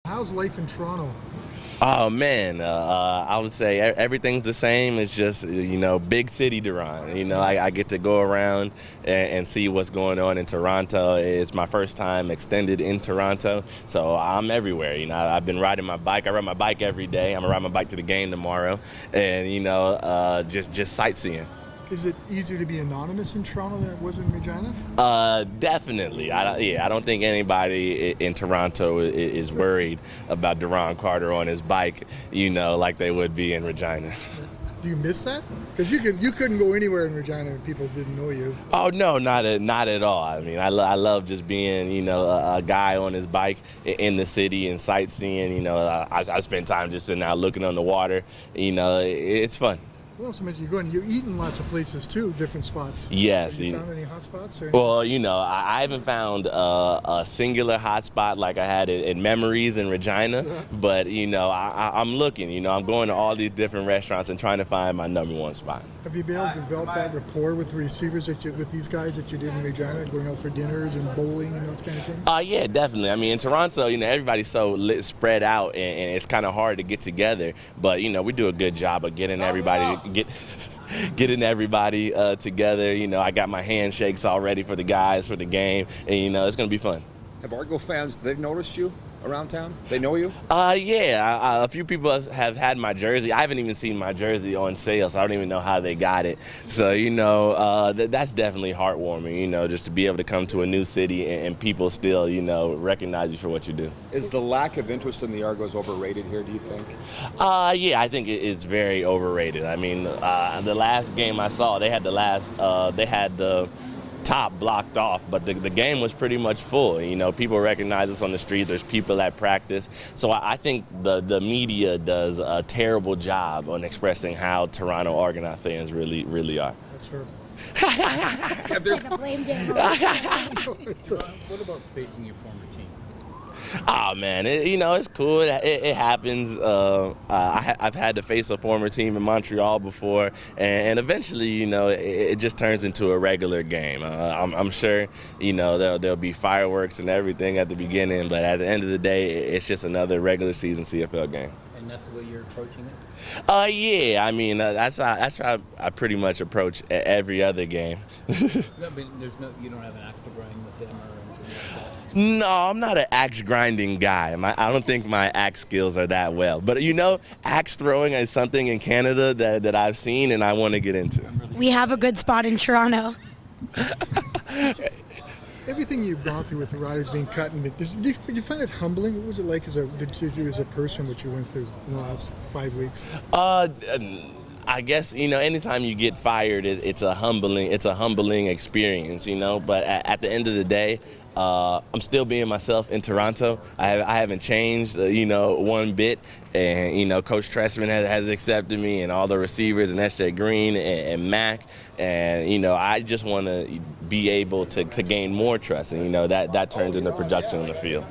How's life in Toronto? Oh man, I would say everything's the same. It's just big city Duron. I get to go around and see what's going on in Toronto. It's my first time extended in Toronto, so I'm everywhere. I've been riding my bike. I ride my bike every day. I'm gonna ride my bike to the game tomorrow, and just sightseeing. Is it easier to be anonymous in Toronto than it was in Regina? Definitely. I don't think anybody in Toronto is worried about Duron Carter on his bike, like they would be in Regina. Do you miss that? Because you couldn't go anywhere in Regina if people didn't know you. Oh no, not at all. I mean, I love just being a guy on his bike in the city and sightseeing. I spend time just sitting out looking on the water. It's fun. Well, also mentioned you eat in lots of places too, different spots. Yes. Have you found any hot spots? Well, I haven't found a singular hot spot like I had in Memories in Regina, but I'm looking. I'm going to all these different restaurants and trying to find my #1 spot. Have you been able to develop that rapport with the receivers with these guys that you did in Regina, going out for dinners and bowling and those kind of things? Yeah, definitely. I mean, in Toronto, everybody's so spread out, and it's kind of hard to get together. But we do a good job of getting everybody getting everybody together. I got my handshakes all ready for the guys for the game, and it's gonna be fun. Have Argo fans, they've noticed you around town? They know you? Yeah, a few people have had my jersey. I haven't even seen my jersey on sale, so I don't even know how they got it. So, that's definitely heartwarming, just to be able to come to a new city and people still, recognize you for what you do. Is the lack of interest in the Argos overrated here, do you think? Yeah, I think it's very overrated. I mean, the last game I saw, they had the top blocked off, but the game was pretty much full. People recognize us on the street. There's people at practice. So I think the media does a terrible job on expressing how Toronto Argonaut fans really are. That's her. There's like a blame game. What about facing your former team? Oh man, it's cool. It happens. I've had to face a former team in Montreal before, and eventually, it just turns into a regular game. I'm sure, there'll be fireworks and everything at the beginning, but at the end of the day, it's just another regular season CFL game. And that's the way you're approaching it? Yeah. I mean, that's how I pretty much approach every other game. No, but you don't have an axe to grind with them or anything like that? No, I'm not an axe grinding guy. I don't think my axe skills are that well. But axe throwing is something in Canada that I've seen and I want to get into. We have a good spot in Toronto. Everything you've gone through with the riders being cut, do you find it humbling? What was it like as a person, what you went through in the last 5 weeks? I guess anytime you get fired, it's a humbling experience. But at the end of the day, I'm still being myself in Toronto. I haven't changed, one bit. And Coach Tressman has accepted me, and all the receivers, and S.J. Green and Mac. And I just want to be able to gain more trust, and that turns into production on the field.